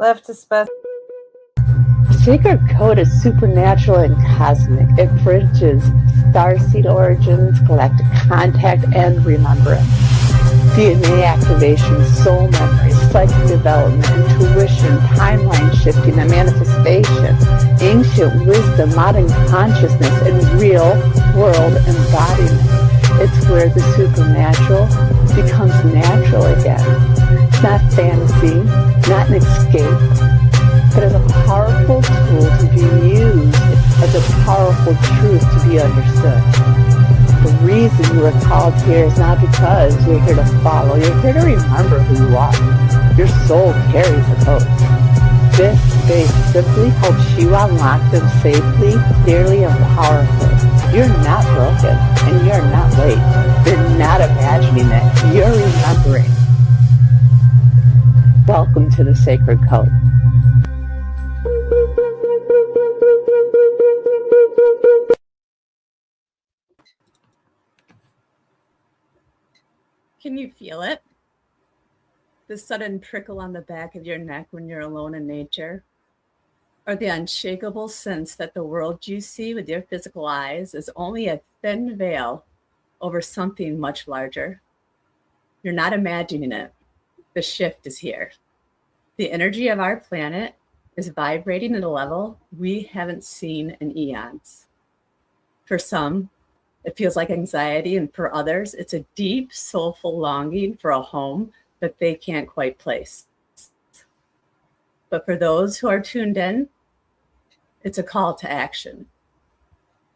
left to specify. Sacred code is supernatural and cosmic. It bridges starseed origins, galactic contact, and remembrance. DNA activation, soul memory, psychic development, intuition, timeline shifting, and manifestation. Ancient wisdom, modern consciousness, and real world embodiment. It's where the supernatural becomes natural again. It's not fantasy, not an escape, but as a powerful tool to be used, as a powerful truth to be understood. The reason you are called here is not because you're here to follow, you're here to remember who you are. Your soul carries a code. This space simply helps you unlock them safely, clearly, and powerfully. You're not broken, and you're not late. You're not imagining it, you're remembering. Welcome to the Sacred Code. Can you feel it? The sudden prickle on the back of your neck when you're alone in nature? Or the unshakable sense that the world you see with your physical eyes is only a thin veil over something much larger? You're not imagining it. The shift is here. The energy of our planet is vibrating at a level we haven't seen in eons. For some, it feels like anxiety, and for others, it's a deep, soulful longing for a home that they can't quite place. But for those who are tuned in, it's a call to action.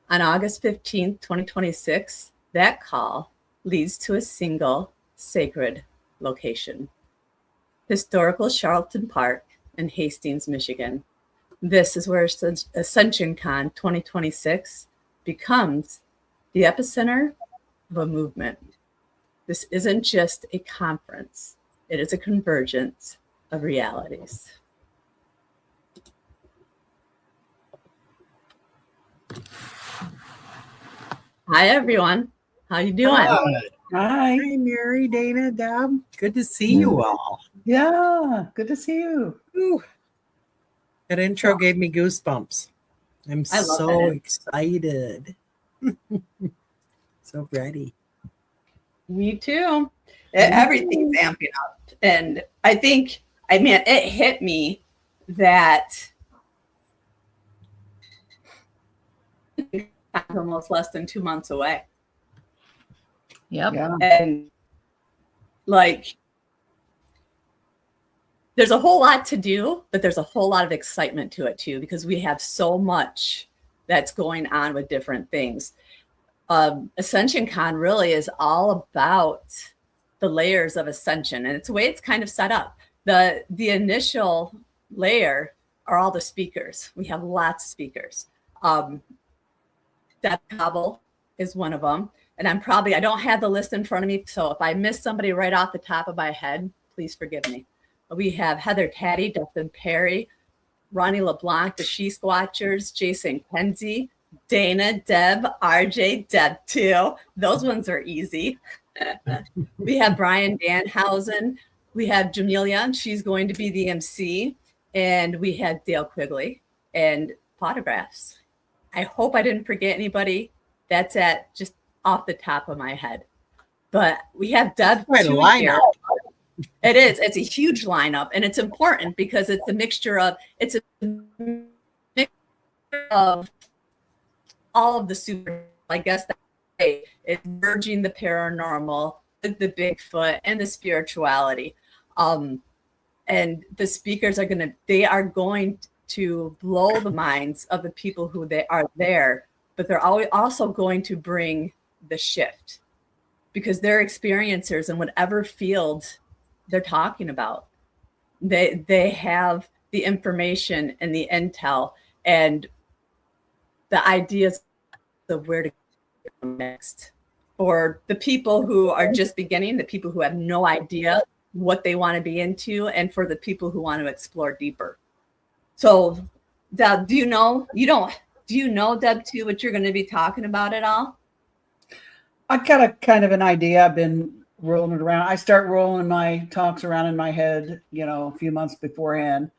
On August 15th, 2026, that call leads to a single sacred location. Historical Charlton Park in Hastings, Michigan. This is where Ascension Con 2026 becomes the epicenter of a movement. This isn't just a conference. It is a convergence of realities. Hi, everyone. How you doing? Hi, Mary, Dana, Deb. Good to see you all. Yeah, good to see you. Ooh. That intro gave me goosebumps. I'm so excited. So ready. Me too. Everything's amping up. And I think, it hit me that almost less than 2 months away. Yep. Yeah. And there's a whole lot to do, but there's a whole lot of excitement to it too, because we have so much that's going on with different things. Ascension Con really is all about the layers of ascension, and it's the way it's kind of set up. The initial layer are all the speakers. We have lots of speakers. Deb Cobble is one of them, and I don't have the list in front of me, so if I miss somebody right off the top of my head, please forgive me. We have Heather Taddy, Dustin Perry, Ronnie LeBlanc, the She Squatchers, Jason Kenzie, Dana, Deb, RJ, Deb too. Those ones are easy. We have Brian Danhausen. We have Jamelia. She's going to be the MC. And we had Dale Quigley and photographs. I hope I didn't forget anybody. That's at just off the top of my head. But we have Deb too here. It is. It's a huge lineup, and it's important because it's a mixture of all of the super. I guess that way it's merging the paranormal, the Bigfoot, and the spirituality. And the speakers are going to blow the minds of the people who they are there, but they're also going to bring the shift because they're experiencers in whatever field they're talking about. They have the information and the intel and the ideas of where to go next. For the people who are just beginning, the people who have no idea what they want to be into, and for the people who want to explore deeper. So, Deb, do you know, Deb, too, what you're going to be talking about at all? I got a kind of an idea. I've been rolling it around. I start rolling my talks around in my head, a few months beforehand.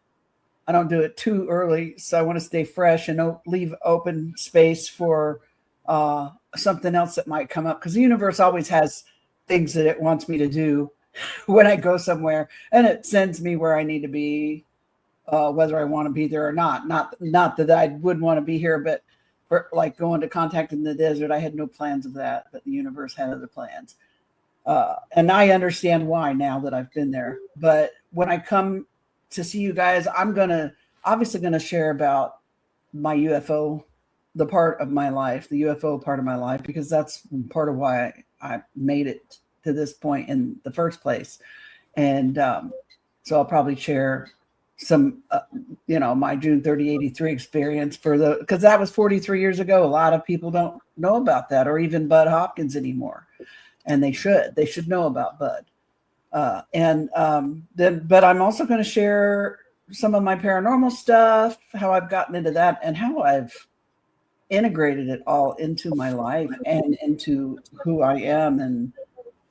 I don't do it too early. So I want to stay fresh and leave open space for something else that might come up, because the universe always has things that it wants me to do when I go somewhere, and it sends me where I need to be, whether I want to be there or not. Not that I would want to be here, but for like going to Contact in the Desert, I had no plans of that, but the universe had other plans. And I understand why now that I've been there. But when I come to see you guys, I'm obviously gonna share about my UFO, the part of my life, the UFO part of my life, because that's part of why I made it to this point in the first place. And so I'll probably share some, my June 30, 83 experience because that was 43 years ago. A lot of people don't know about that, or even Bud Hopkins anymore. And they should know about Bud. But I'm also going to share some of my paranormal stuff, how I've gotten into that, and how I've integrated it all into my life and into who I am, and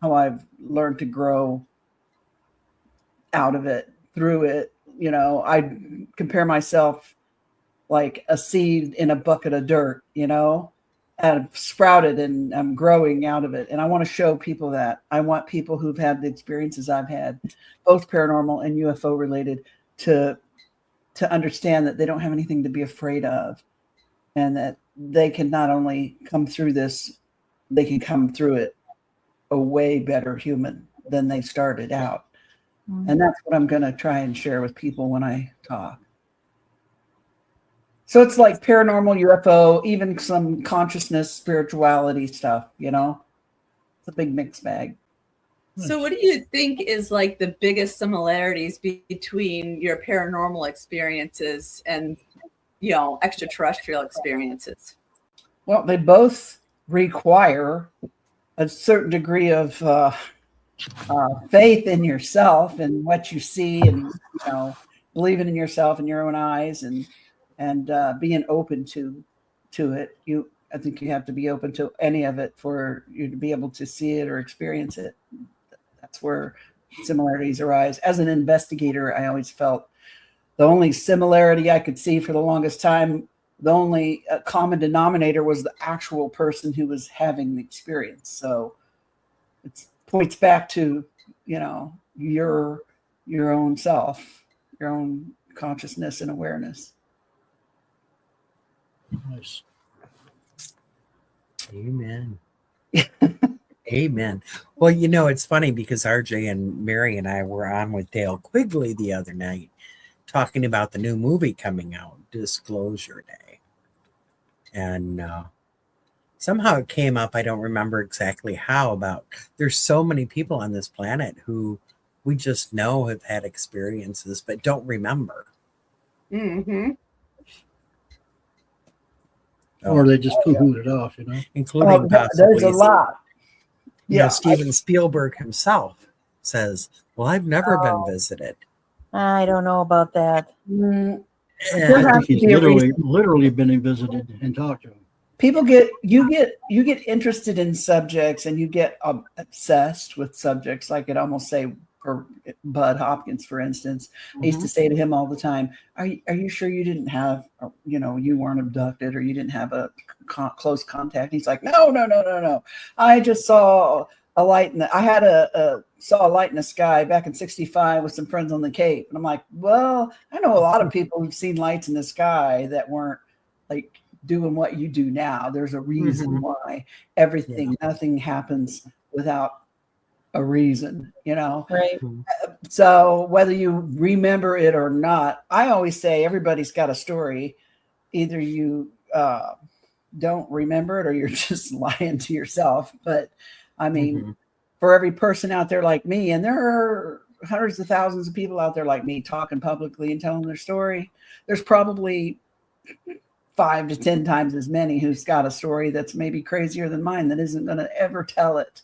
how I've learned to grow out of it, through it. I compare myself like a seed in a bucket of dirt, I've sprouted and I'm growing out of it. And I want to show people that. I want people who've had the experiences I've had, both paranormal and UFO related, to understand that they don't have anything to be afraid of, and that they can not only come through this, they can come through it a way better human than they started out. Mm-hmm. And that's what I'm going to try and share with people when I talk. So it's like paranormal, UFO, even some consciousness, spirituality stuff, It's a big mixed bag. So what do you think is like the biggest similarities between your paranormal experiences and, extraterrestrial experiences? Well, they both require a certain degree of faith in yourself and what you see, and, believing in yourself and your own eyes, and being open to it. I think you have to be open to any of it for you to be able to see it or experience it. That's where similarities arise. As an investigator, I always felt the only similarity I could see for the longest time, the only common denominator was the actual person who was having the experience. So it points back to, your own self, your own consciousness and awareness. Nice. Amen. Amen. Well, it's funny because RJ and Mary and I were on with Dale Quigley the other night talking about the new movie coming out, Disclosure Day. And somehow it came up, I don't remember exactly how, about there's so many people on this planet who we just know have had experiences but don't remember. Mm-hmm. Or they just poo-pooed it off, Including possibly, there's a lot. Steven Spielberg himself says, well, I've never been visited. I don't know about that. I think he's literally been visited and talked to him. People get interested in subjects, and you get obsessed with subjects. Like I'd almost say for Bud Hopkins, for instance, I used to say to him all the time, are you sure you didn't have, you weren't abducted, or you didn't have a close contact? And he's like, no. I just saw a light saw a light in the sky back in 65 with some friends on the Cape. And I'm like, well, I know a lot of people who've seen lights in the sky that weren't like doing what you do now. There's a reason why nothing happens without a reason, Right. So whether you remember it or not, I always say everybody's got a story. Either you don't remember it, or you're just lying to yourself. But I mean, for every person out there like me, and there are hundreds of thousands of people out there like me talking publicly and telling their story, there's probably 5 to 10 times as many who's got a story that's maybe crazier than mine that isn't going to ever tell it.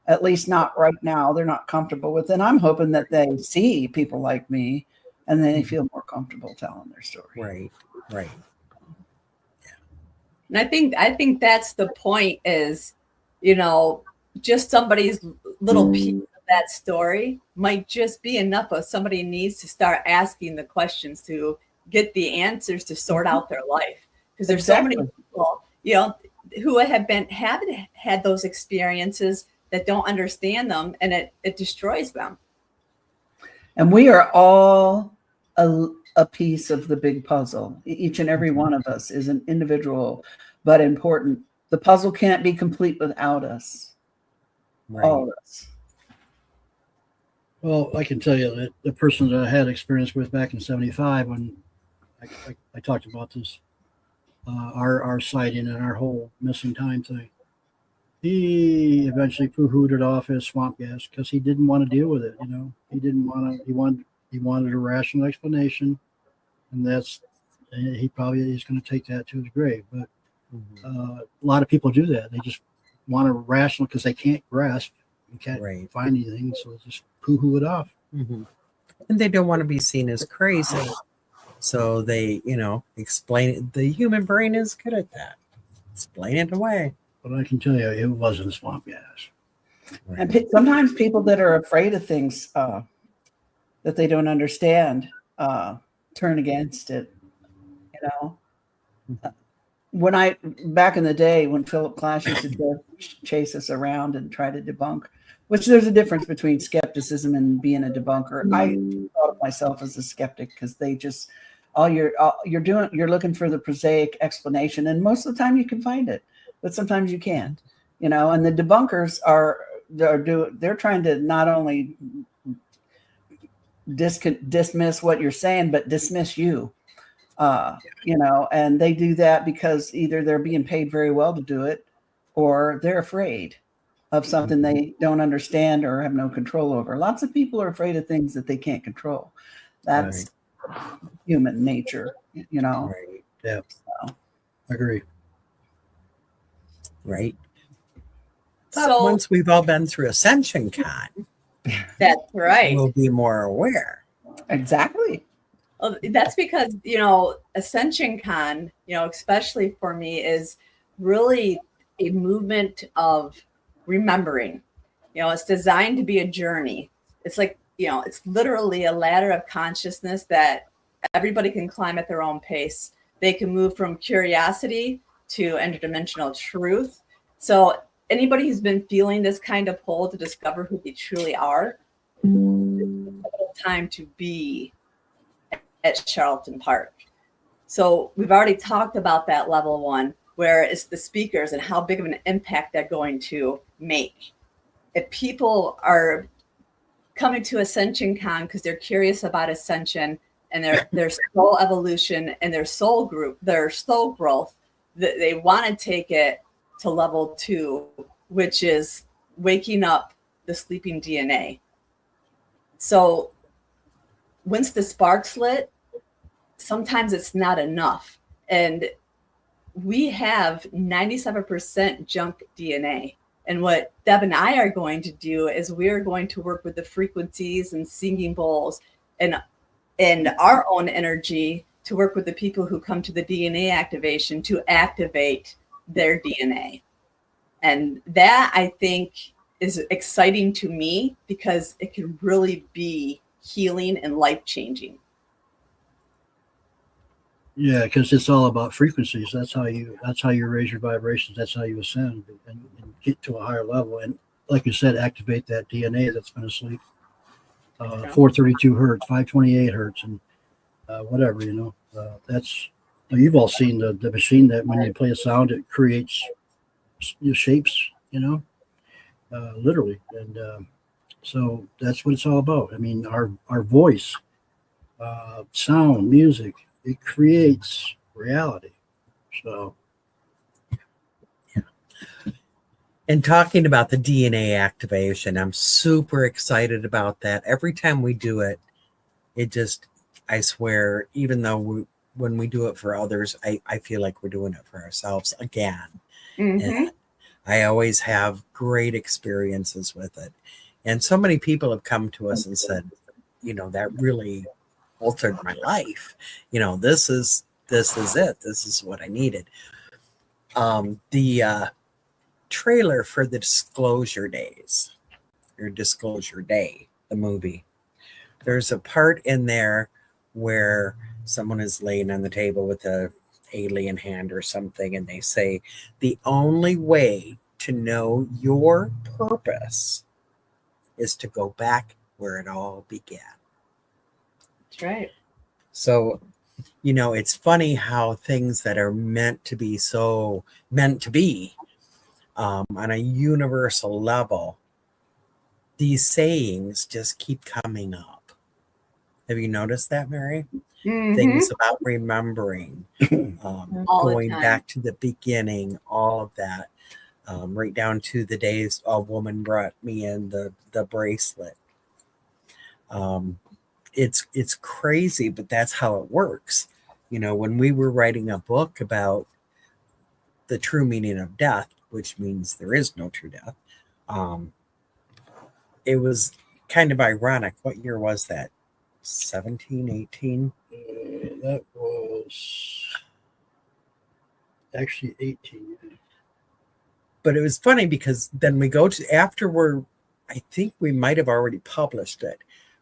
At least not right now. They're not comfortable with it. And I'm hoping that they see people like me and they feel more comfortable telling their story. Right. And I think that's the point is, just somebody's little piece of that story might just be enough of somebody needs to start asking the questions to get the answers to sort out their life, because there's so many people, who haven't had those experiences that don't understand them, and it destroys them. And we are all a piece of the big puzzle. Each and every one of us is an individual, but important. The puzzle can't be complete without us. Right. All of us. Well, I can tell you that the person that I had experience with back in '75, when I talked about this, our sighting and our whole missing time thing, he eventually poo-hooed it off as swamp gas because he didn't want to deal with it. He didn't want to. He wanted a rational explanation, and he's going to take that to his grave. But a lot of people do that. They just want a rational because they can't grasp. You can't find anything, so just poo-hoo it off. Mm-hmm. And they don't want to be seen as crazy. So they, explain it. The human brain is good at that. Explain it away. But I can tell you, it wasn't swamp gas. Right. And sometimes people that are afraid of things that they don't understand turn against it. Back in the day when Philip Clash used to chase us around and try to debunk, which there's a difference between skepticism and being a debunker. I thought of myself as a skeptic because they just you're looking for the prosaic explanation, and most of the time you can find it, but sometimes you can't. And the debunkers they're trying to not only dismiss what you're saying, but dismiss you. And they do that because either they're being paid very well to do it, or they're afraid of something they don't understand or have no control over. Lots of people are afraid of things that they can't control. That's human nature, Right. Yeah. So. Agree. Right. So once we've all been through Ascension Con, that's right. We'll be more aware. Exactly. Well, that's because, Ascension Con, especially for me, is really a movement of remembering. It's designed to be a journey. It's like, it's literally a ladder of consciousness that everybody can climb at their own pace. They can move from curiosity to interdimensional truth. So anybody who's been feeling this kind of pull to discover who they truly are, it's time to be at Charlton Park. So we've already talked about that level 1, where it's the speakers and how big of an impact they're going to make. If people are coming to Ascension Con because they're curious about ascension and their soul evolution and their soul growth, they want to take it to level 2, which is waking up the sleeping DNA. So once the spark's lit, sometimes it's not enough. And we have 97% junk DNA. And what Deb and I are going to do is we're going to work with the frequencies and singing bowls and our own energy to work with the people who come to the DNA activation to activate their DNA. And that, I think, is exciting to me because it can really be healing and life-changing. Yeah, because it's all about frequencies. That's how you raise your vibrations. That's how you ascend and get to a higher level. And like you said, activate that DNA that's been asleep. 432 hertz, 528 hertz, and whatever, that's, you've all seen the machine that when you play a sound, it creates shapes, literally. And so that's what it's all about. I mean, our voice, sound, music, it creates reality. So, yeah. And talking about the DNA activation, I'm super excited about that. Every time we do it, I swear, even though when we do it for others, I feel like we're doing it for ourselves again. Mm-hmm. And I always have great experiences with it. And so many people have come to us and said, that really altered my life. This is it. This is what I needed. The trailer for the Disclosure Days, or Disclosure Day, the movie, there's a part in there where someone is laying on the table with a alien hand or something, and they say the only way to know your purpose is to go back where it all began. That's right. So, it's funny how things that are meant to be on a universal level, these sayings just keep coming up. Have you noticed that, Mary? Mhm. Things about remembering, All the going time. back to the beginning, all of that, right down to the days a woman brought me in the bracelet. It's crazy, but that's how it works. When we were writing a book about the true meaning of death, which means there is no true death, it was kind of ironic. What year was that? 17, 18? That was actually 18. But it was funny because then we go to I think we might have already published it,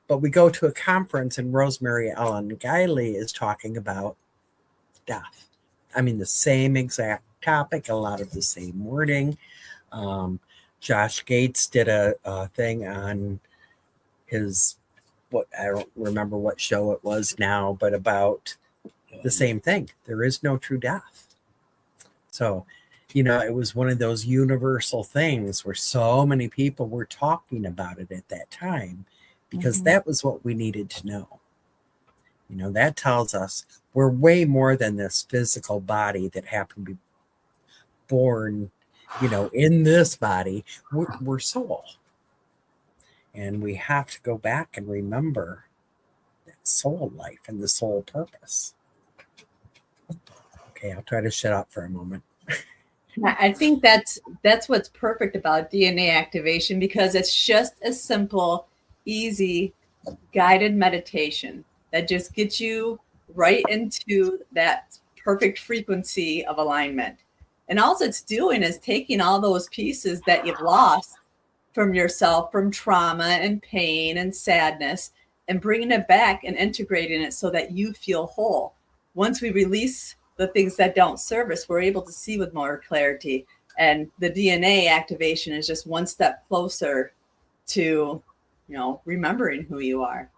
but we go to a conference and Rosemary Ellen Guiley is talking about death. I mean, the same exact topic, a lot of the same wording. Josh Gates did a thing on his, I don't remember what show it was now, but about the same thing. There is no true death. So, it was one of those universal things where so many people were talking about it at that time because that was what we needed to know. That tells us we're way more than this physical body that happened to be born, in this body. We're soul. And we have to go back and remember that soul life and the soul purpose. Okay, I'll try to shut up for a moment. I think that's what's perfect about DNA activation, because it's just a simple, easy, guided meditation that just gets you right into that perfect frequency of alignment. And all it's doing is taking all those pieces that you've lost from yourself, from trauma and pain and sadness, and bringing it back and integrating it so that you feel whole. Once we release the things that don't serve us, we're able to see with more clarity. And the DNA activation is just one step closer to, remembering who you are.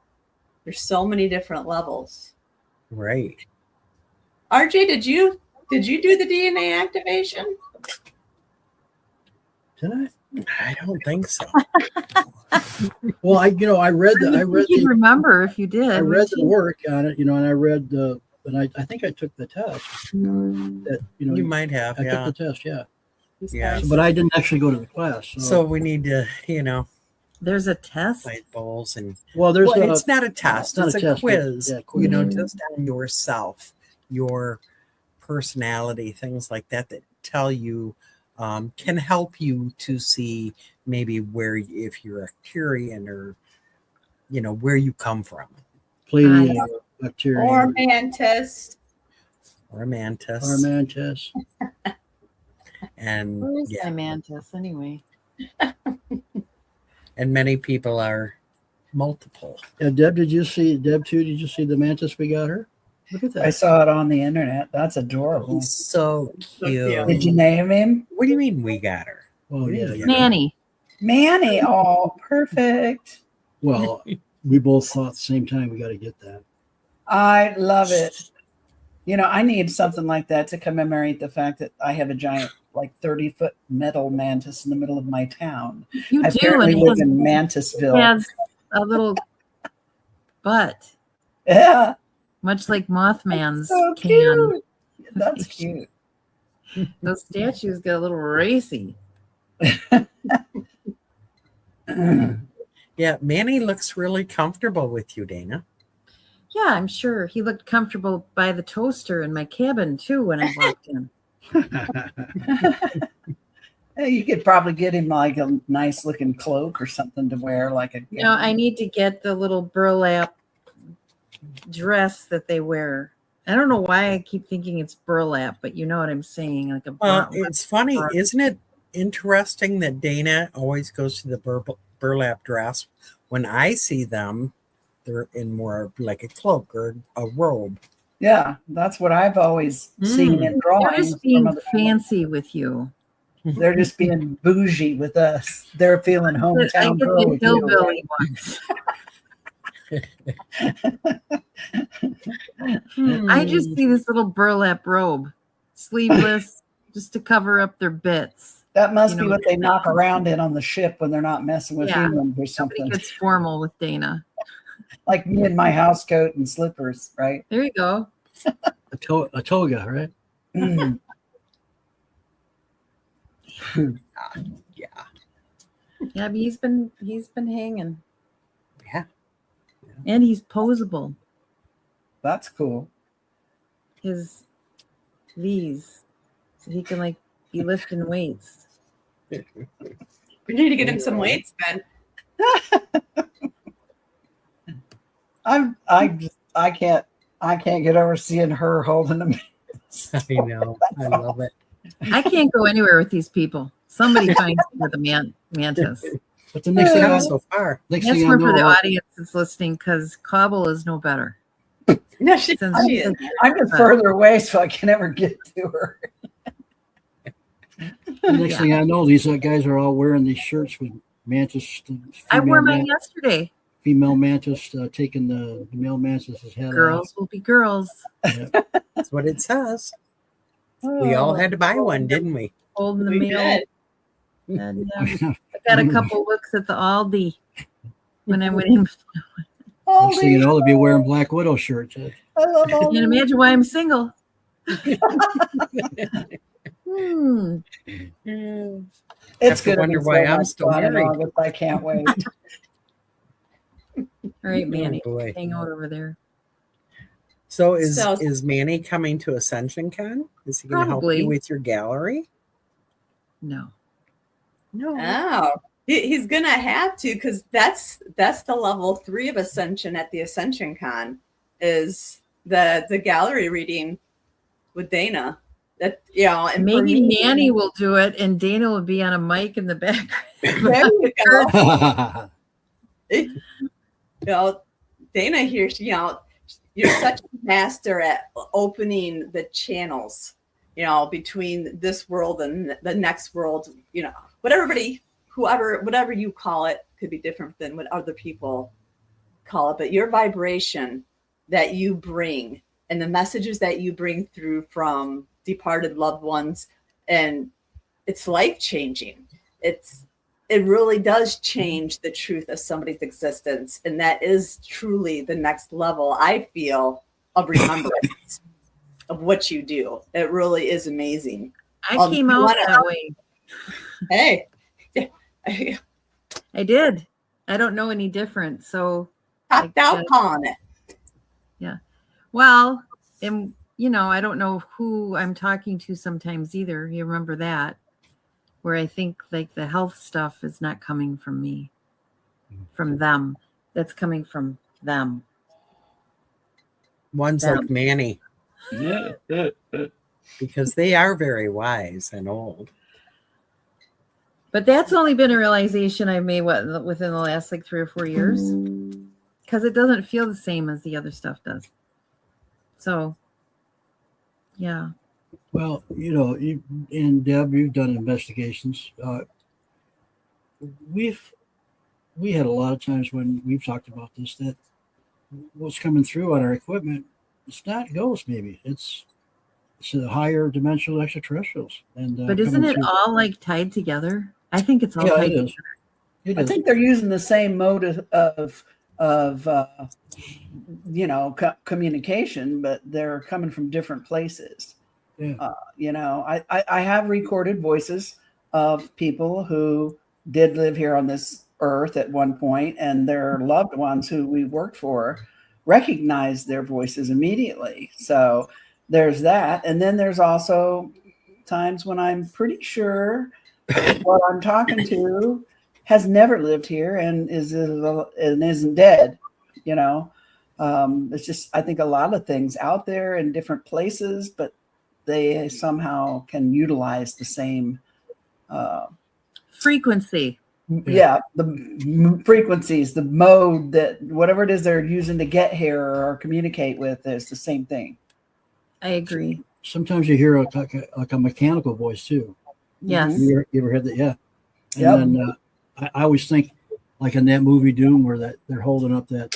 There's so many different levels. Right. RJ, did you do the DNA activation? Did I? I don't think so. Well, I read You'd remember if you did. I read wouldn't the you? work on it, and I read and I think I took the test. That You might have, I yeah. took the test, yeah. Yeah. But I didn't actually go to the class. So we need to, There's a test. light bowls and well, there's it's not a test, not it's a a test, but, quiz. yeah, quiz. Just on yourself, your personality, things like that tell you, can help you to see maybe if you're Arcturian or where you come from, Pleiadian, bacteria, Or mantis. or a mantis, or mantis. and Where is my mantis anyway? and many people are multiple. Yeah, Deb too? Did you see the mantis we got her? Look at that. I saw it on the internet. That's adorable. He's so cute. Did you name him? What do you mean we got her? Oh yeah. Manny. Manny. Oh, perfect. Well, we both thought at the same time we got to get that. I love it. I need something like that to commemorate the fact that I have a giant, 30-foot metal mantis in the middle of my town. You I do, apparently and live he in Mantisville. has a little butt, Yeah, much like Mothman's so can. cute. That's cute. Those statues get a little racy. Yeah, Manny looks really comfortable with you, Dana. Yeah, I'm sure he looked comfortable by the toaster in my cabin too when I walked in. Hey, you could probably get him a nice looking cloak or something to wear, I need to get the little burlap dress that they wear. I don't know why I keep thinking it's burlap, but you know what I'm saying, like a Well, it's funny, isn't it interesting that Dana always goes to the burlap dress? When I see them, they're in more of like a cloak or a robe. Yeah, that's what I've always seen in They're drawings. just being from other people. fancy with you. They're just being bougie with us. They're feeling I hometown get girl the with you. hillbilly ones. I just see this little burlap robe, sleeveless, just to cover up their bits. That must You be know, what they knock around in on the ship when they're not messing with Yeah. humans or Nobody something. gets formal with Dana. Like me in my house coat and slippers, right? There you go. A toga, right? Mm. Yeah. Yeah, but he's been hanging. Yeah. And he's posable. That's cool. His these. So he can like be lifting weights. We need to get him some weights then. I can't get over seeing her holding them. I know. I love it. I can't go anywhere with these people. Somebody finds me with a mantis. But the next thing, Not I, so far. next That's thing I more for the know, audience that's listening because Cobble is no better. No, she Since is. I'm just further away, so I can never get to her. the next thing I know, these guys are all wearing these shirts with mantis. I wore mine yesterday. Female mantis taking the male mantis's head Girls will be girls. off. Yeah. That's what it says. We all had to buy one, didn't we? Holding the We male. did. And, I got a couple looks at the Aldi when I went in. Next thing you know, they'll be wearing Black Widow shirts. I love all Can't imagine why I'm single. It's Have to good. wonder why I'm still married. August. I can't wait. All right, Manny, Oh, boy. hang out over there. So is So- is Manny coming to Ascension Con? Is he going to help Probably. you with your gallery? No. No. Oh, he's gonna have to because that's the level 3 of Ascension at the Ascension Con is the gallery reading with Dana. That and for Maybe me- Manny will do it and Dana will be on a mic in the back. There you go. yeah, Dana here, you're such a master at opening the channels, between this world and the next world, whatever you call it could be different than what other people call it. But your vibration that you bring and the messages that you bring through from departed loved ones, and it's life-changing. It really does change the truth of somebody's existence. And that is truly the next level, I feel, of remembrance of what you do. It really is amazing. I came you out wanna- that way. Hey, I did. I don't know any different. So, popped out on it. well, and I don't know who I'm talking to sometimes either. You remember that? Where I think like the health stuff is not coming from me, from them. That's coming from them. Ones Yeah. like Manny, because they are very wise and old. But that's only been a realization I've made within the last like 3 or 4 years, because it doesn't feel the same as the other stuff does. So, yeah. well, you and Deb, you've done investigations. We had a lot of times when we've talked about this that what's coming through on our equipment, it's not ghosts. Maybe it's a higher dimensional extraterrestrials. And But isn't coming it through. all like tied together? I think it's all Yeah, tied it is. It I is. think they're using the same mode of communication, but they're coming from different places. Yeah. I have recorded voices of people who did live here on this earth at one point, and their loved ones who we worked for recognized their voices immediately. So there's that. And then there's also times when I'm pretty sure what I'm talking to has never lived here and isn't dead. It's just, I think a lot of things out there in different places, but they somehow can utilize the same frequency. the frequencies, the mode, that whatever it is they're using to get here or communicate with is the same thing. I agree. Sometimes you hear like a mechanical voice too. Yes. Mhm. You ever heard that? Yeah. And Yep. then I always think, like in that movie Doom, where that they're holding up that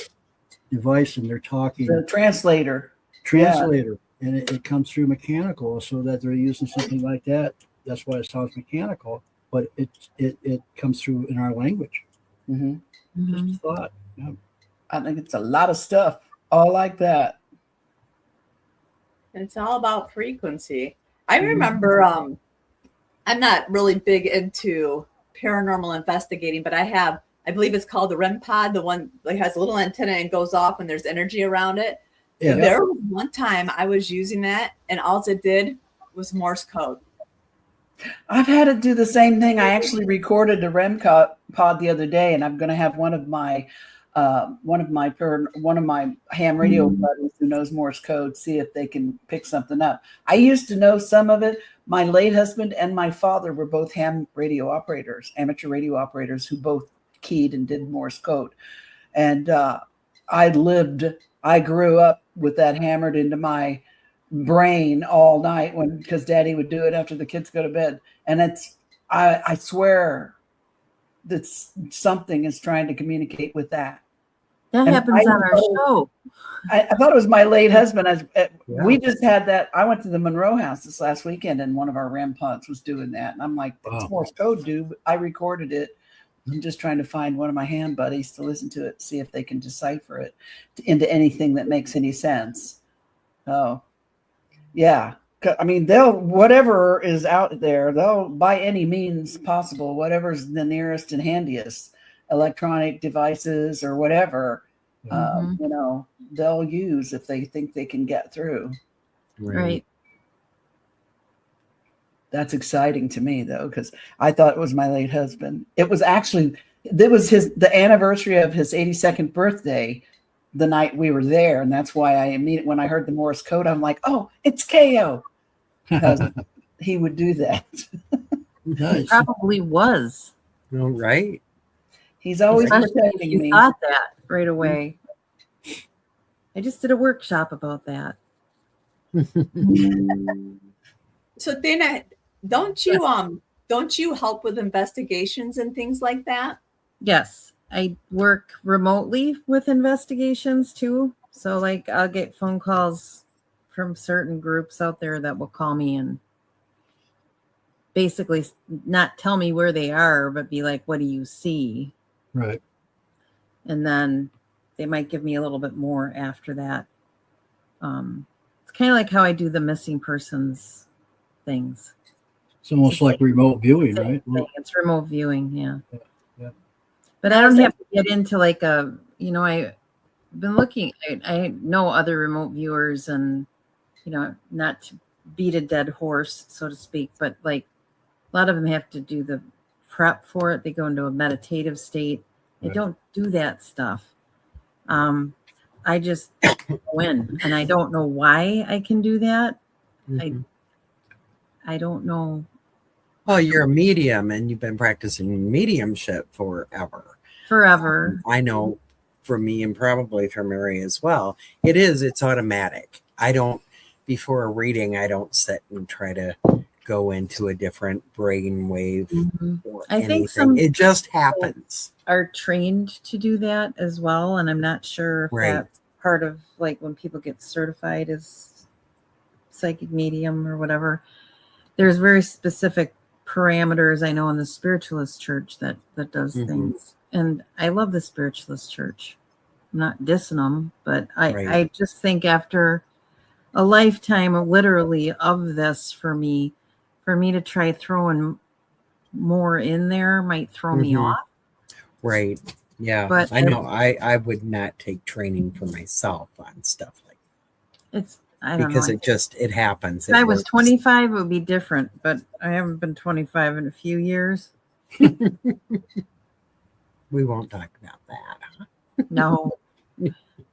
device and they're talking The translator. translator, and it comes through mechanical, so that they're using something like that. That's why it sounds mechanical, but it comes through in our language. Hmm. Just a Mhm. thought. Yeah. I think it's a lot of stuff all like that. It's all about frequency. I Mhm. remember I'm not really big into paranormal investigating, but I believe it's called the REM pod, the one that has a little antenna and goes off when there's energy around it. Yeah. There was one time I was using that, and all it did was Morse code. I've had it do the same thing. I actually recorded a REM pod the other day, and I'm going to have one of my ham radio buddies who knows Morse code see if they can pick something up. I used to know some of it. My late husband and my father were both ham radio operators, amateur radio operators, who both keyed and did Morse code. And I grew up with that hammered into my brain all night because Daddy would do it after the kids go to bed. And I swear that something is trying to communicate with that. That And happens I on our know- show. I thought it was my late husband. Yeah. We just had that. I went to the Monroe house this last weekend, and one of our REM pods was doing that. And I'm like, it's Wow. Morse code, dude. I recorded it. I'm just trying to find one of my ham buddies to listen to it, see if they can decipher it into anything that makes any sense. Oh, yeah. I mean, whatever is out there, they'll by any means possible, whatever's the nearest and handiest, electronic devices or whatever, Mhm. they'll use if they think they can get through. Right. That's exciting to me, though, because I thought it was my late husband. It was the anniversary of his 82nd birthday the night we were there, and that's why when I heard the Morse code, I'm like, oh, it's KO, because he would do that. Nice. Probably was. No, right? He's always Especially if protecting you me. thought that right away. I just did a workshop about that. So Dana, don't you help with investigations and things like that? Yes, I work remotely with investigations too. So like I'll get phone calls from certain groups out there that will call me and basically not tell me where they are, but be like, what do you see? Right. And then they might give me a little bit more after that. It's kind of like how I do the missing persons things. It's almost like remote viewing, Same right? thing. It's remote viewing, yeah. Yeah. But I don't have to get into like I've been looking, I know other remote viewers and, not to beat a dead horse, so to speak, but like a lot of them have to do the prep for it. They go into a meditative state. I Right. don't do that stuff. I just go in, and I don't know why I can do that. Mhm. I don't know. Well, you're a medium and you've been practicing mediumship forever. Forever. I know for me and probably for Mary as well, it's automatic. Before a reading, I don't sit and try to go into a different brain wave Mhm. or I think anything. some It just happens. are trained to do that as well, and I'm not sure if Right. that's part of like when people get certified as psychic medium or whatever. There's very specific parameters I know in the spiritualist church that does Mhm. things, and I love the spiritualist church. I'm not dissing them, but Right. I just think after a lifetime literally of this for me to try throwing more in there might throw me Mhm. off. Right. Yeah. But I know I would not take training for myself on stuff like I don't because know. it happens. If It I was works. 25, it would be different, but I haven't been 25 in a few years. We won't talk about that. Huh? No.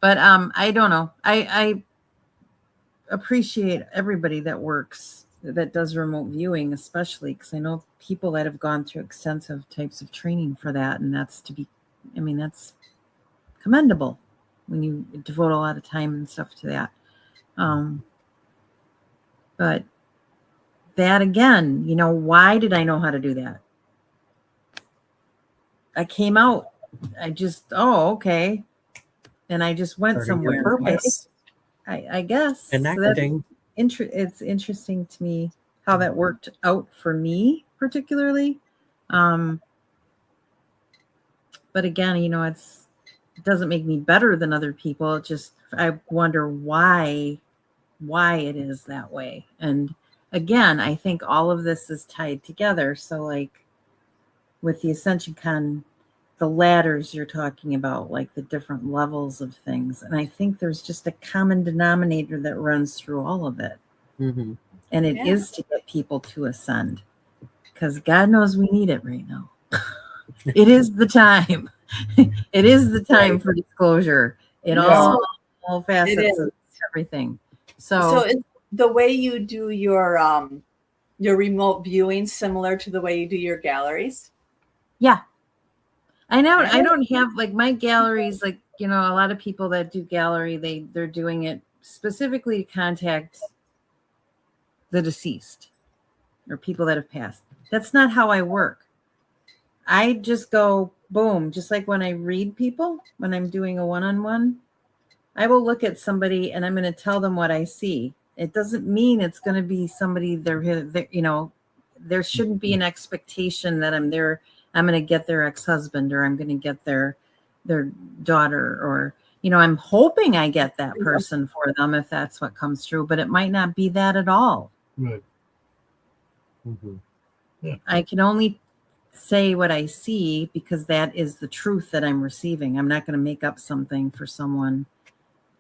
But I don't know. I appreciate everybody that does remote viewing, especially because I know people that have gone through extensive types of training for that, and that's commendable when you devote a lot of time and stuff to that. But that again, why did I know how to do that? I came out. I just, okay. And I just went Part of your somewhere. purpose. I guess. So that's Connecting. it's interesting to me how that worked out for me particularly. But again, it doesn't make me better than other people. It just, I wonder why it is that way. And again, I think all of this is tied together. So like with the Ascension Con, the ladders you're talking about, like the different levels of things. And I think there's just a common denominator that runs through all of it. Mm-hmm. And it is to get people to ascend, because God knows we need it right now. It is the time. It is the time for disclosure in all facets of everything. So is the way you do your remote viewing similar to the way you do your galleries? Yeah. I know. I don't have like my galleries, like, a lot of people that do gallery, they're doing it specifically to contact the deceased or people that have passed. That's not how I work. I just go boom, just like when I read people, when I'm doing a one-on-one, I will look at somebody and I'm going to tell them what I see. It doesn't mean it's going to be somebody there shouldn't be an expectation that I'm going to get their ex-husband, or I'm going to get their daughter, or, I'm hoping I get that person for them if that's what comes through, but it might not be that at all. Right. Mm-hmm. Yeah. I can only say what I see because that is the truth that I'm receiving. I'm not going to make up something for someone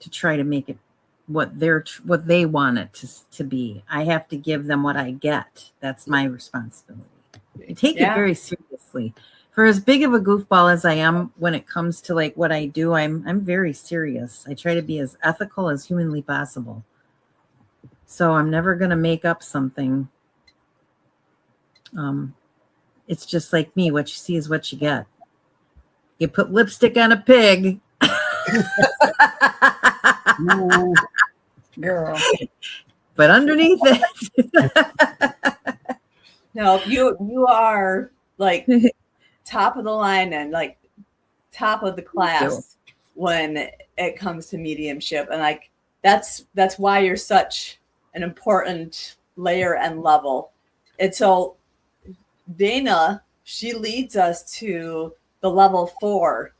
to try to make it what they want it to be. I have to give them what I get. That's my responsibility. I take it very seriously. For as big of a goofball as I am when it comes to like what I do, I'm very serious. I try to be as ethical as humanly possible. So I'm never going to make up something. It's just like me. What you see is what you get. You put lipstick on a pig. No, girl. But underneath it. No, you are like top of the line and like top of the class when it comes to mediumship. And like that's why you're such an important layer and level. And so Dana, she leads us to the level 4,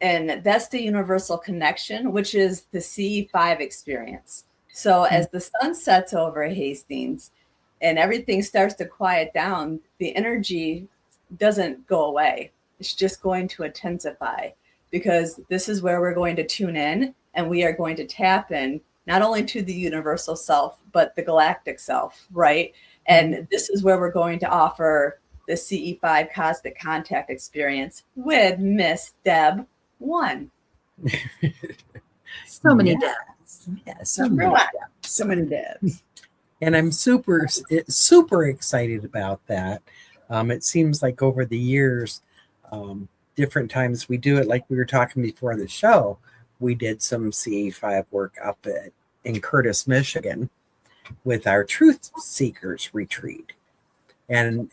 and that's the universal connection, which is the CE5 experience. So as the sun sets over Hastings and everything starts to quiet down, the energy doesn't go away. It's just going to intensify, because this is where we're going to tune in, and we are going to tap in not only to the universal self, but the galactic self, right? And this is where we're going to offer the CE5 Cosmic Contact experience with Miss Deb 1. So many dads. Yeah, So many dads. and I'm super excited about that. It seems like over the years, different times we do it. Like we were talking before the show, we did some CE5 work up in Curtis, Michigan, with our Truth Seekers retreat, and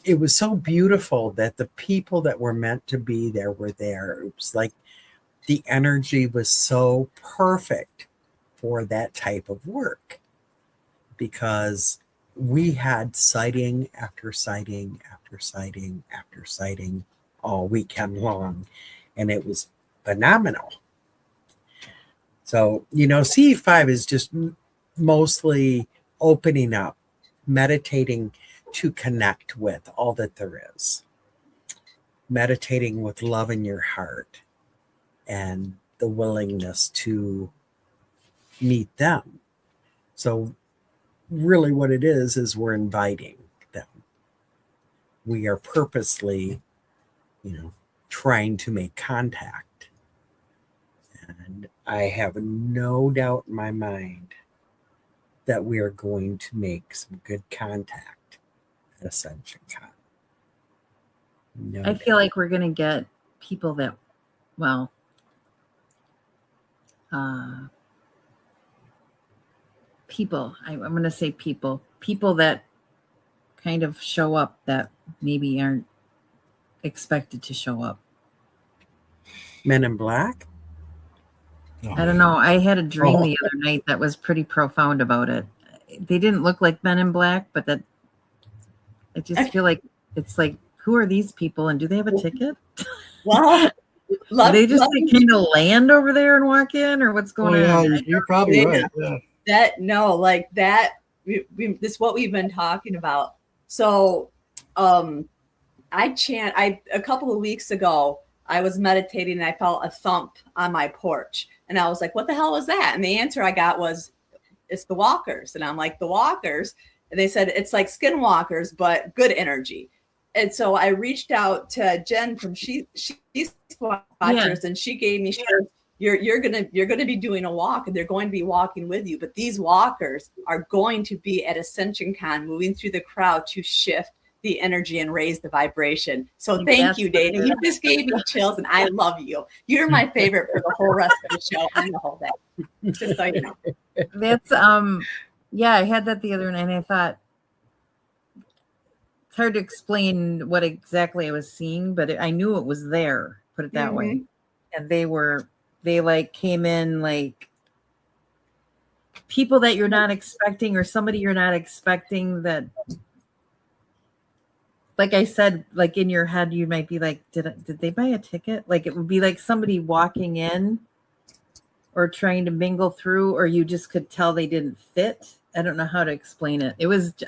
it was so beautiful that the people that were meant to be there were there. It was like the energy was so perfect for that type of work, because we had sighting after sighting after sighting after sighting all weekend long, and it was phenomenal. So, CE5 is just mostly opening up, meditating to connect with all that there is, meditating with love in your heart and the willingness to meet them. So really what it is we're inviting them. We are purposely, trying to make contact. And I have no doubt in my mind that we are going to make some good contact at Ascension Con. No I feel like we're going to get people that, people. I'm going to say people that kind of show up that maybe aren't expected to show up. Men in Black? I don't know. I had a dream Oh. the other night that was pretty profound about it. They didn't look like Men in Black, but that I just feel like it's like, who are these people and do they have a ticket? Well, Do they just like, kind of land over there and walk in, or what's Oh, going yeah, on? you're probably Yeah. right. Yeah. that no, like that. This is what we've been talking about. So, a couple of weeks ago, I was meditating and I felt a thump on my porch, and I was like, "What the hell was that?" And the answer I got was, "It's the walkers." And I'm like, "The walkers?" And they said it's like skinwalkers, but good energy. And so I reached out to Jen from She's Watchers, and she gave me you're gonna be doing a walk, and they're going to be walking with you. But these walkers are going to be at Ascension Con, moving through the crowd to shift the energy and raise the vibration. So thank That's you, Dana. You just gave me chills, and I love you. You're my favorite for the whole rest of the show and the whole day. Just so you know. That's yeah, I had that the other night and I thought it's hard to explain what exactly I was seeing, but I knew it was there, put it that way. And they like came in like people that you're not expecting, or somebody you're not expecting, that, like I said, like in your head you might be like, did they buy a ticket? Like it would be like somebody walking in or trying to mingle through, or you just could tell they didn't fit. I don't know how to explain it.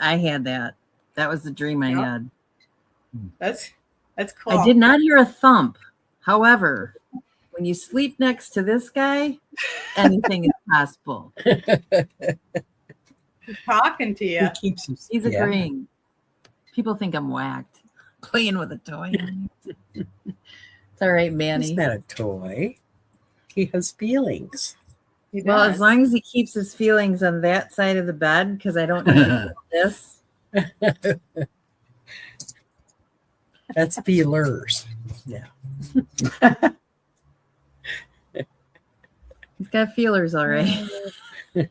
I had that. That was the dream I had. That's cool. I did not hear a thump. However, when you sleep next to this guy, anything is possible. talking to you. He keeps you. He's agreeing. People think I'm whacked. Playing with a toy. It's all right, Manny. He's not a toy. He has feelings. He Well, does. as long as he keeps his feelings on that side of the bed, because I don't need to feel this. That's feelers. Yeah. He's got feelers, all right. I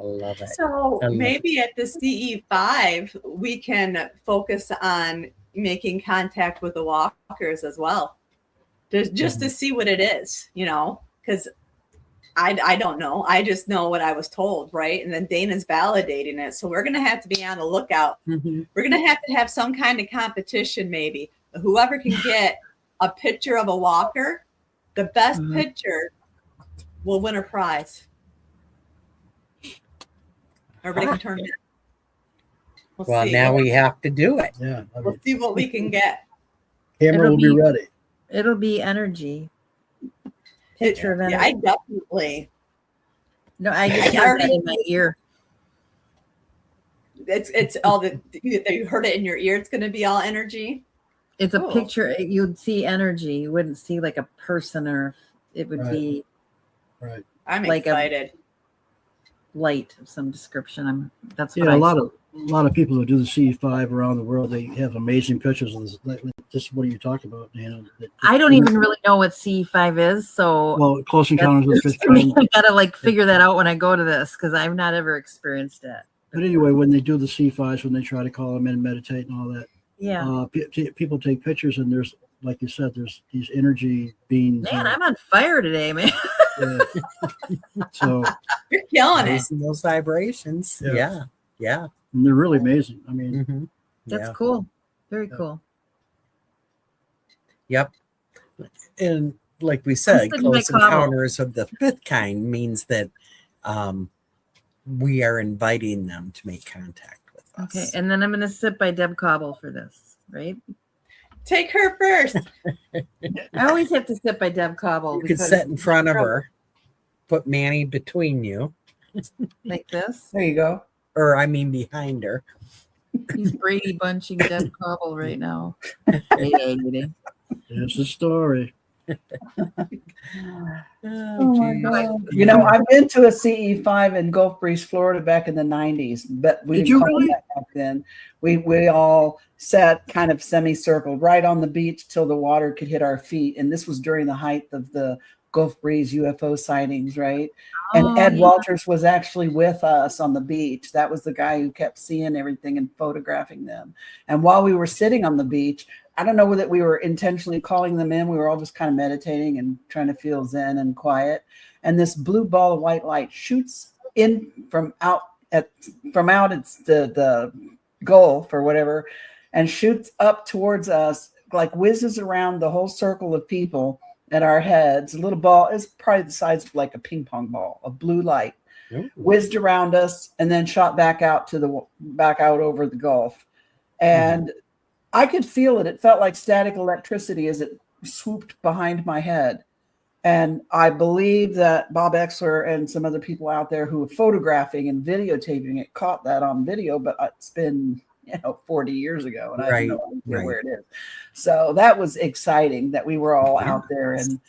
love it. So I love maybe at the CE5, we can focus on making contact with the walkers as well, just to see what it is, because I don't know. I just know what I was told, right? And then Dana's validating it. So we're going to have to be on the lookout. Mhm. We're going to have some kind of competition, maybe. Whoever can get a picture of a walker, the best Mhm. picture will win a prize. Everybody can turn in. Well, see. now we have to do it. Yeah. I We'll mean, see what we can get. camera will be ready. It'll be energy. Picture of energy. Yeah, I definitely. No, I just I heard already- that in my ear. It's all the you heard it in your ear. It's going to be all energy. It's a Cool. picture. You'd see energy. You wouldn't see like a person, or it would Right. be Right. I'm Like a- excited. light of some description. That's what Yeah, I a lot of people who do the C5 around the world, they have amazing pictures of this. Like, just what are you talking about? I don't even really know what C5 is, so Well, Close Encounters with the Fifth for me, Kind. I gotta like figure that out when I go to this, because I've not ever experienced it. But anyway, when they do the C5s, when they try to call them in and meditate and all that, Yeah, people take pictures, and there's, like you said, there's these energy beings. man, I'm on fire today, man. So You're killing it. Raising those vibrations. Yeah. Yeah. Yeah. and they're really amazing. I mean, Mhm. That's Yeah. cool. Very Yeah. cool. Yep. And like we said, sitting by close Cabo. encounters of the fifth kind means that we are inviting them to make contact with us. Okay, and then I'm gonna sit by Deb Cobble for this, right? Take her first. I always have to sit by Deb Cobble. You could because- sit in front of her, put Manny between you, like this. There you go. or I mean behind her. He's Brady bunching Deb Cobble right now. Hey. it's a story. Oh my geez. God. You know, I've been to a CE5 in Gulf Breeze, Florida back in the 90s, but we Did didn't you call really? it that back then. We all sat kind of semicircled right on the beach till the water could hit our feet. And this was during the height of the Gulf Breeze UFO sightings, right? Oh, And Ed yeah. Walters was actually with us on the beach. That was the guy who kept seeing everything and photographing them. And while we were sitting on the beach, I don't know that we were intentionally calling them in. We were all just kind of meditating and trying to feel zen and quiet. And this blue ball of white light shoots in from out it's the Gulf or whatever, and shoots up towards us, like whizzes around the whole circle of people at our heads. A little ball is probably the size of like a ping pong ball, a blue light Ooh. whizzed around us and then shot back out over the Gulf. And I could feel it. It felt like static electricity as it swooped behind my head. And I believe that Bob Exler and some other people out there who were photographing and videotaping it caught that on video, but it's been 40 years ago, and I have no idea where it is. So that was exciting that we were all out there and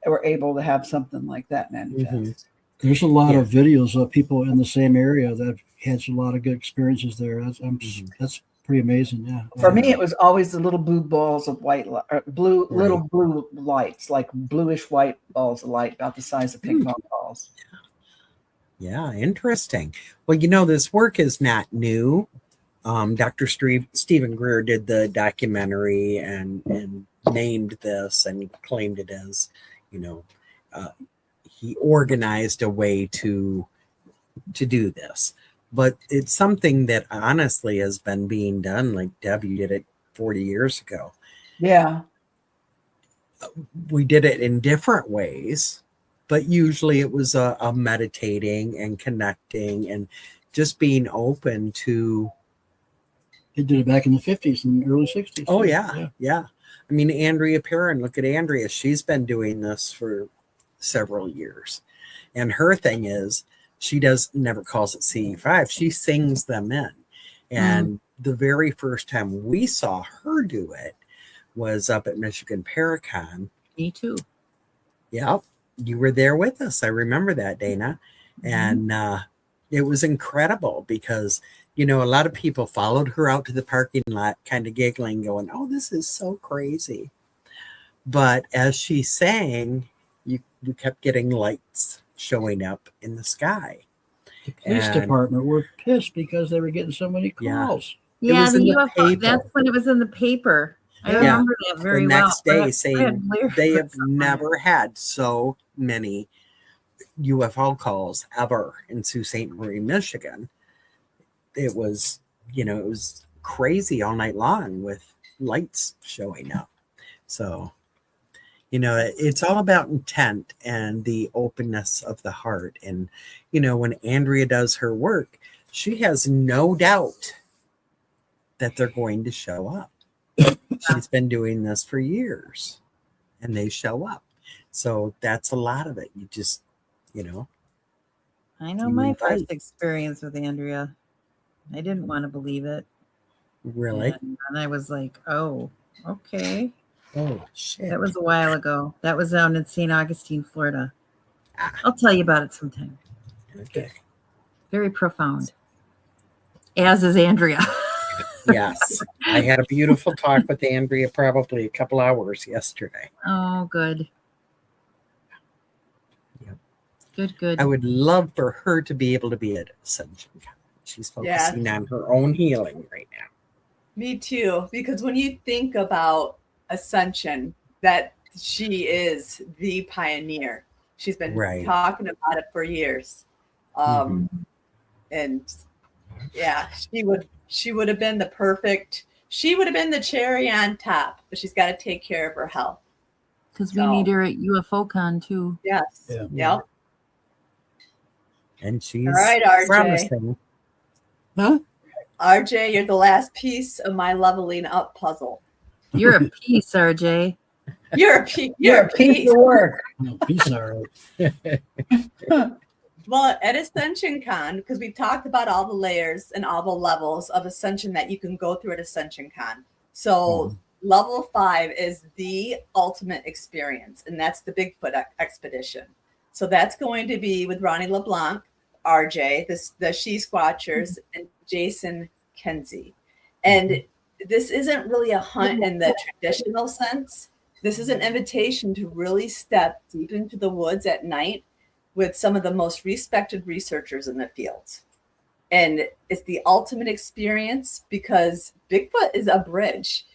were able to have something like that manifest. There's a lot of videos of people in the same area that had a lot of good experiences there. That's pretty amazing. Yeah. For me, it was always the little blue balls of little blue lights, like bluish white balls of light, about the size of ping pong balls. Yeah, interesting. Well, this work is not new. Dr. Stephen Greer did the documentary and named this and claimed it as, he organized a way to do this. But it's something that honestly has been being done. Like Deb, you did it 40 years ago. Yeah. We did it in different ways, but usually it was a meditating and connecting and just being open to. They did it back in the 50s and early 60s. Oh, yeah. I mean, Andrea Perrin, look at Andrea. She's been doing this for several years. And her thing is, she never calls it CE5. She sings them in. And the very first time we saw her do it was up at Michigan Paracon. Me too. Yep. You were there with us. I remember that, Dana. And it was incredible because, a lot of people followed her out to the parking lot, kind of giggling, going, oh, this is so crazy. But as she sang, you kept getting lights showing up in the sky. The police department were pissed because they were getting so many calls. Yeah, the UFO, that's when it was in the paper. I remember that very well. The next day saying they have never had so many UFO calls ever in Sault Ste. Marie, Michigan. It was, it was crazy all night long with lights showing up. So, it's all about intent and the openness of the heart. And, when Andrea does her work, she has no doubt that they're going to show up. She's been doing this for years and they show up. So that's a lot of it. You just, I know my first experience with Andrea. I didn't want to believe it. Really? And I was like, oh, okay. Oh, shit. That was a while ago. That was down in St. Augustine, Florida. I'll tell you about it sometime. Okay. Very profound. As is Andrea. Yes. I had a beautiful talk with Andrea probably a couple hours yesterday. Oh, good. Yep. Good. I would love for her to be able to be at Ascension. She's focusing on her own healing right now. Me too, because when you think about Ascension, that she is the pioneer. She's been talking about it for years. And yeah, she would have been she would have been the cherry on top, but she's got to take care of her health. Because we need her at UFOCon too. Yes. Yeah. Yep. And she's all right, RJ. promising. Huh? RJ, you're the last piece of my leveling up puzzle. You're a piece, RJ. You're a piece of work. Peace, all right. Well, at Ascension Con, because we've talked about all the layers and all the levels of Ascension that you can go through at Ascension Con. So level 5 is the ultimate experience, and that's the Bigfoot expedition. So that's going to be with Ronnie LeBlanc, RJ, the She Squatchers, and Jason Kenzie. And this isn't really a hunt in the traditional sense. This is an invitation to really step deep into the woods at night with some of the most respected researchers in the field. And it's the ultimate experience because Bigfoot is a bridge.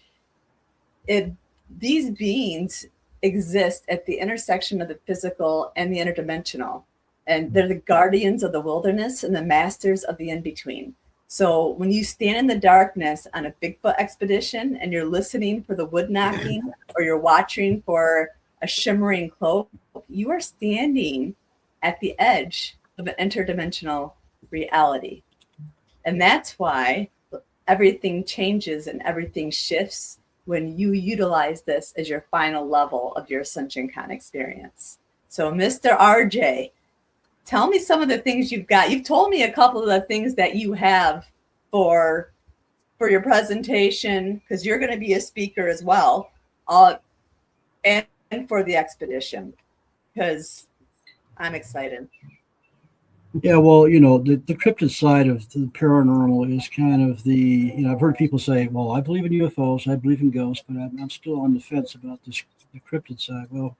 These beings exist at the intersection of the physical and the interdimensional. And they're the guardians of the wilderness and the masters of the in-between. So when you stand in the darkness on a Bigfoot expedition and you're listening for the wood knocking or you're watching for a shimmering cloak, you are standing at the edge of an interdimensional reality. And that's why everything changes and everything shifts when you utilize this as your final level of your Ascension Con experience. So Mr. RJ, tell me some of the things you've got. You've told me a couple of the things that you have for your presentation, because you're going to be a speaker as well, and for the expedition, because I'm excited. Yeah, well, the cryptid side of the paranormal is kind of I've heard people say, well, I believe in UFOs, I believe in ghosts, but I'm still on the fence about the cryptid side. Well,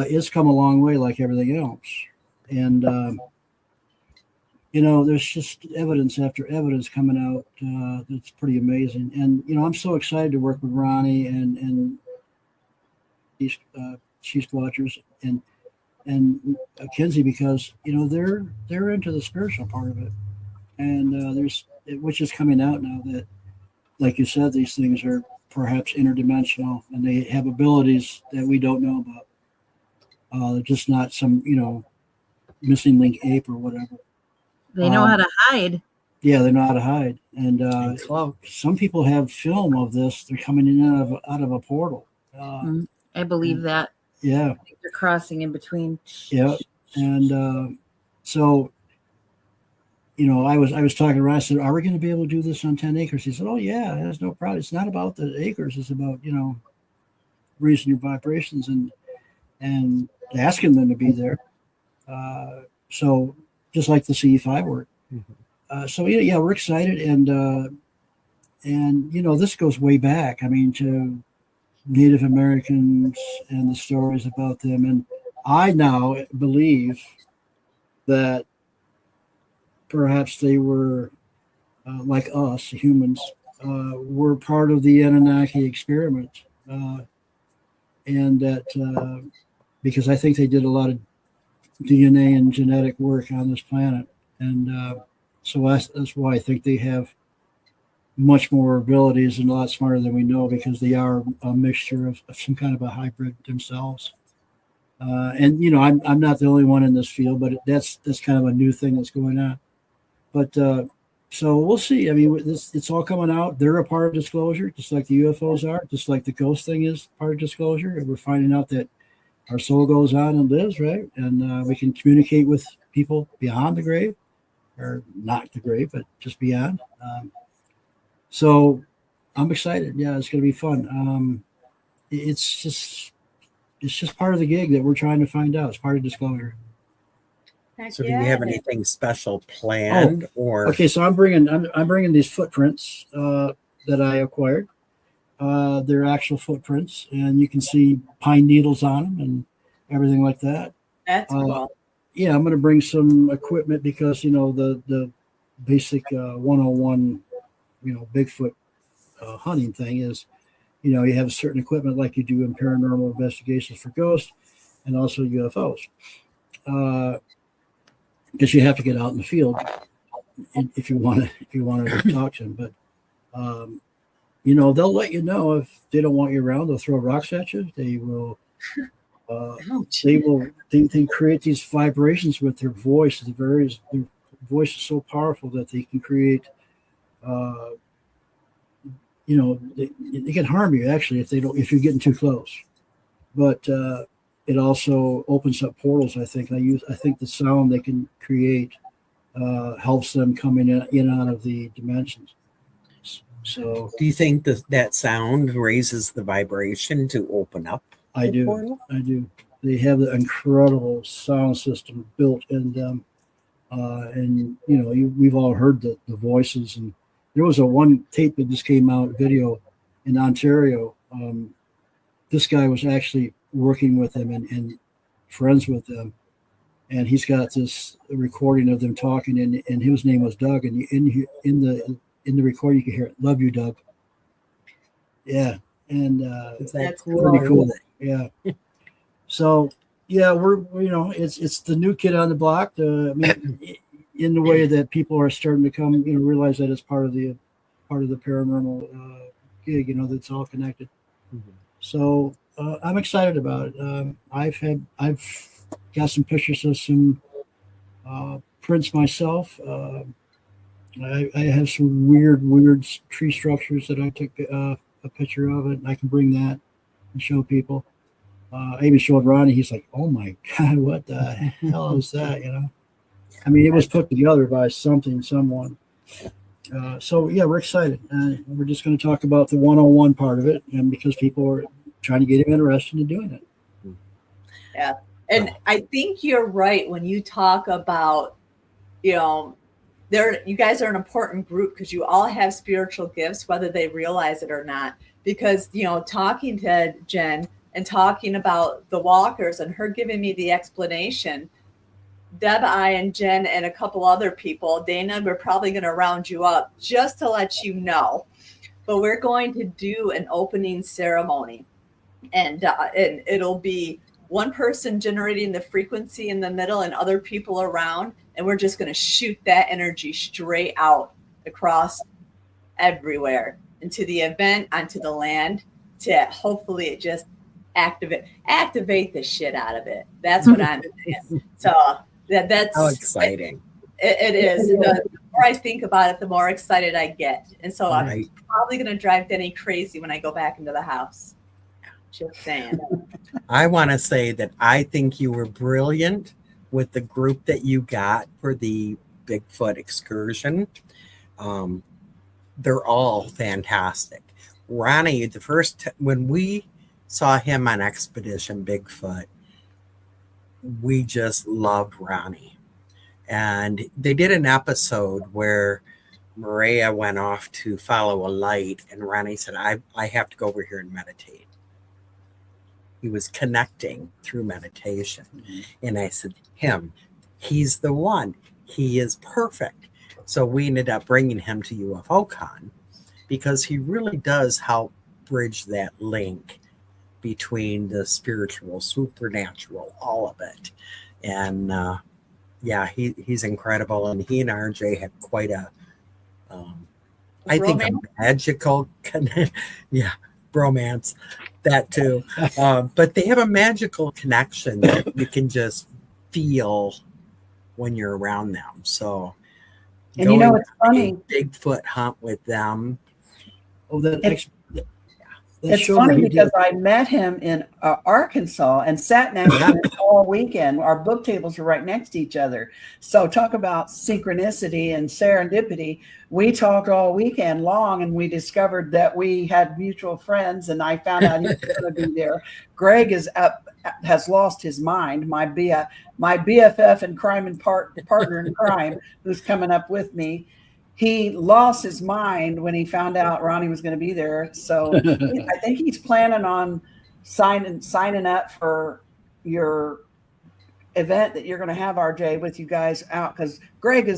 it's come a long way like everything else. And, there's just evidence after evidence coming out that's pretty amazing. And, I'm so excited to work with Ronnie and these Chief Watchers and Kinsey, because they're into the spiritual part of it, and which is coming out now that, like you said, these things are perhaps interdimensional and they have abilities that we don't know about. They're just not some missing link ape or whatever. They know how to hide. Yeah, they know how to hide, and some people have film of this. They're coming in out of a portal. I believe that. Yeah. They're crossing in between. Yeah. And so, I was talking to Ron. I said, are we going to be able to do this on 10 acres? He said, oh, yeah, there's no problem. It's not about the acres. It's about, raising your vibrations and asking them to be there. So just like the CE5 work. Mm-hmm. So, yeah, we're excited. And this goes way back. I mean, to Native Americans and the stories about them. And I now believe that perhaps they were like us humans, were part of the Anunnaki experiment. And that because I think they did a lot of DNA and genetic work on this planet. And so that's why I think they have much more abilities and a lot smarter than we know, because they are a mixture of some kind of a hybrid themselves. And I'm not the only one in this field, but that's kind of a new thing that's going on. But so we'll see. I mean, it's all coming out. They're a part of disclosure, just like the UFOs are, just like the ghost thing is part of disclosure. And we're finding out that our soul goes on and lives, right? And we can communicate with people beyond the grave, or not the grave, but just beyond. So I'm excited. Yeah, it's going to be fun. It's just part of the gig that we're trying to find out. It's part of disclosure. Heck So do yeah. you have anything special planned or? Okay, so I'm bringing these footprints that I acquired. They're actual footprints, and you can see pine needles on them and everything like that. That's cool. Yeah, I'm going to bring some equipment because the basic 101 Bigfoot hunting thing is, you have certain equipment like you do in paranormal investigations for ghosts and also UFOs. Because you have to get out in the field if you want to talk to them. But they'll let you know if they don't want you around. They'll throw rocks at you. They will. They create these vibrations with their voice. Their voice is so powerful that they can create. They can harm you actually if you're getting too close. But it also opens up portals. I think the sound they can create helps them come in and out of the dimensions. So do you think that sound raises the vibration to open up? I do. They have the incredible sound system built in them, and we've all heard the voices. And there was one tape that just came out, video in Ontario, this guy was actually working with them and friends with them, and he's got this recording of them talking, and his name was Doug, and in the recording you can hear it, "Love you, Doug." Yeah, and Is that That's cool? pretty cool. Yeah. So yeah, we're it's the new kid on the block. I mean, in the way that people are starting to come realize that it's part of the paranormal gig. That's all connected. Mhm. So I'm excited about it. I've got some pictures of some prints myself. I have some weird tree structures that I took a picture of it, and I can bring that and show people. I even showed Ronnie. He's like, "Oh my God, what the hell is that?" I mean, it was put together by someone. So yeah, we're excited. We're just going to talk about the one-on-one part of it, and because people are trying to get him interested in doing it. Yeah. And I think you're right when you talk about, you guys are an important group because you all have spiritual gifts, whether they realize it or not. Because, talking to Jen and talking about the walkers and her giving me the explanation, Deb, I, and Jen, and a couple other people, Dana, we're probably going to round you up just to let you know. But we're going to do an opening ceremony, and it'll be one person generating the frequency in the middle and other people around, and we're just going to shoot that energy straight out across everywhere into the event, onto the land, to hopefully it just activate the shit out of it. That's what I'm saying. So that's How exciting. It is. The more I think about it, the more excited I get. And so I'm Right. probably going to drive Denny crazy when I go back into the house. Just saying. I want to say that I think you were brilliant with the group that you got for the Bigfoot excursion. They're all fantastic. Ronnie, when we saw him on Expedition Bigfoot, we just loved Ronnie. And they did an episode where Maria went off to follow a light, and Ronnie said, I have to go over here and meditate. He was connecting through meditation. And I said, he's the one. He is perfect. So we ended up bringing him to UFOCon because he really does help bridge that link between the spiritual, supernatural, all of it. And he's incredible. And he and RJ have quite a magical bromance. That too. But they have a magical connection that you can just feel when you're around them. So, and it's funny. Bigfoot hunt with them. Oh, It's funny because I met him in Arkansas and sat next to him all weekend. Our book tables were right next to each other. So talk about synchronicity and serendipity. We talked all weekend long, and we discovered that we had mutual friends, and I found out he was going to be there. Greg has lost his mind. My BFF and partner in crime, who's coming up with me. He lost his mind when he found out Ronnie was going to be there. So I think he's planning on signing up for your event that you're going to have, RJ, with you guys out. Because Greg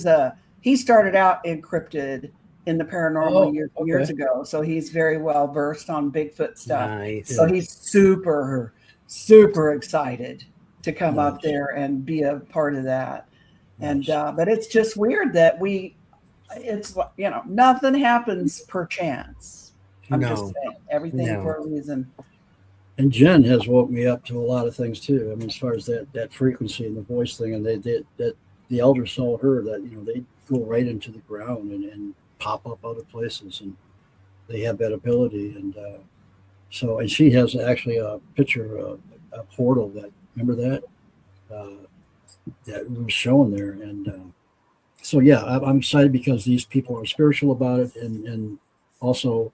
he started out encrypted in the paranormal years ago. So he's very well versed on Bigfoot stuff. Nice. So he's super, super excited to come up there and be a part of that. And, but it's just weird that it's nothing happens per chance. I'm just saying everything for a reason. And Jen has woke me up to a lot of things too. I mean, as far as that frequency and the voice thing, and that the elders saw her that they go right into the ground and pop up other places, and they have that ability. And and she has actually a picture of a portal remember that was shown there, and. So yeah, I'm excited because these people are spiritual about it, and also,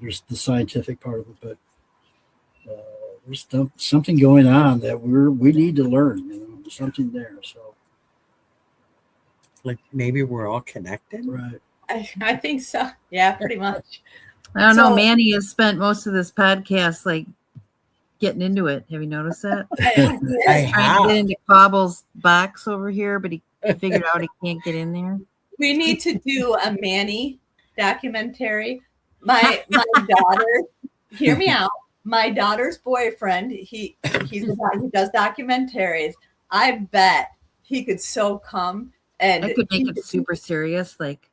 there's the scientific part of it, but there's something going on that we need to learn. Something there. So, like maybe we're all connected, right? I think so. Yeah, pretty much. I don't know. So- Manny has spent most of this podcast like getting into it. Have you noticed that? I Trying to get have. into Cobble's box over here, but he figured out he can't get in there. We need to do a Manny documentary. My daughter, hear me out. My daughter's boyfriend, he does documentaries. I bet he could so come and I could make it super serious. Like,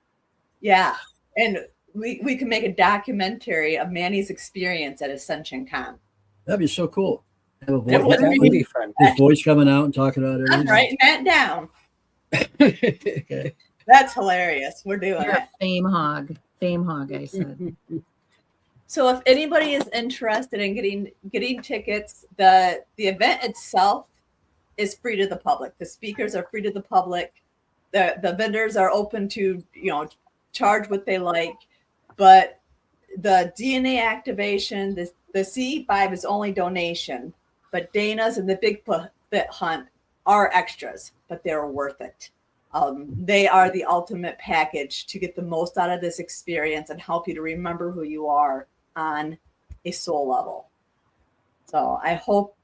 yeah, and we can make a documentary of Manny's experience at Ascension Con. That'd be so cool. Have a That voice, would That would be fun. his voice coming out and talking about I'm everything. writing that down. Okay. That's hilarious. We're doing you're it. a fame hog. Fame hog, I said. So if anybody is interested in getting tickets, the event itself is free to the public. The speakers are free to the public. The vendors are open to, charge what they like. But the DNA activation, the CE5 is only donation, but Dana's and the Bigfoot hunt are extras, but they're worth it. They are the ultimate package to get the most out of this experience and help you to remember who you are on a soul level. So I hope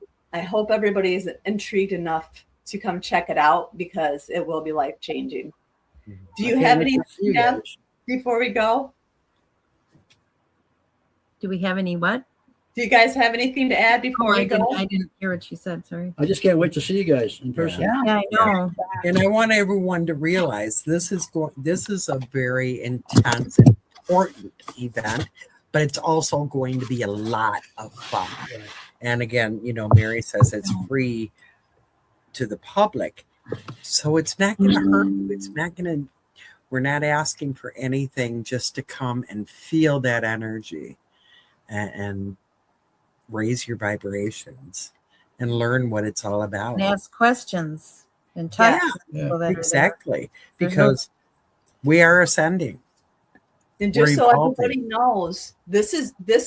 everybody is intrigued enough to come check it out because it will be life changing. Do you I have can't wait any to see you Deb, guys. before we go? Do we have any what? Do you guys have anything to add Oh, before we go? I didn't hear what you said. Sorry. I just can't wait to see you guys in person. Yeah. Yeah, I know. And I want everyone to realize this is a very intense, important event, but it's also going to be a lot of fun. And again, Mary says it's free to the public, so it's not going to hurt you. It's not going to. We're not asking for anything, just to come and feel that energy, and raise your vibrations and learn what it's all about. And ask questions and talk to Yeah, people that are there. Exactly, There's no- because we are ascending. And just We're so evolving. everybody knows, this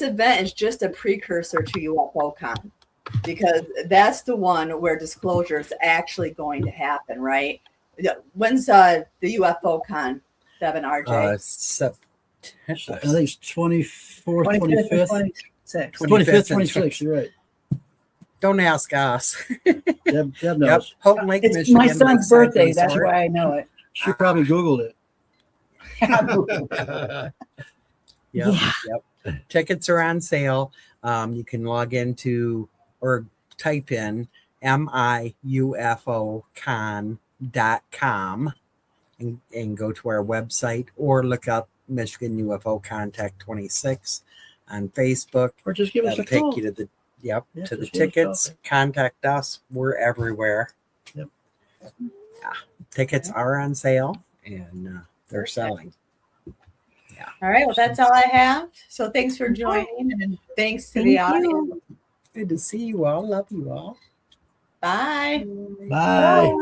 event is just a precursor to UFOCon, because that's the one where disclosure is actually going to happen, right? When's the UFOCon, Deb and RJ? I think it's 24th, 25th 25th. and 26th. 25th, and 26th. You're right. Don't ask us. Deb Yep. knows. Houghton Lake, It's Michigan. my son's Lakeside birthday. That's Resort. why I know it. She probably Googled it. Yep, yep. Tickets are on sale. You can log into or type in miufocon.com and go to our website, or look up Michigan UFO Contact 26 on Facebook. Or just give us That'll a take call. you to the Yeah, to the just give us a tickets. call. Contact us. We're everywhere. Yep. Yeah. Tickets are on sale and they're selling. All right, well, that's all I have. So thanks for joining, and thanks to the Thank you. audience. Good to see you all. Love you all. Bye. Bye.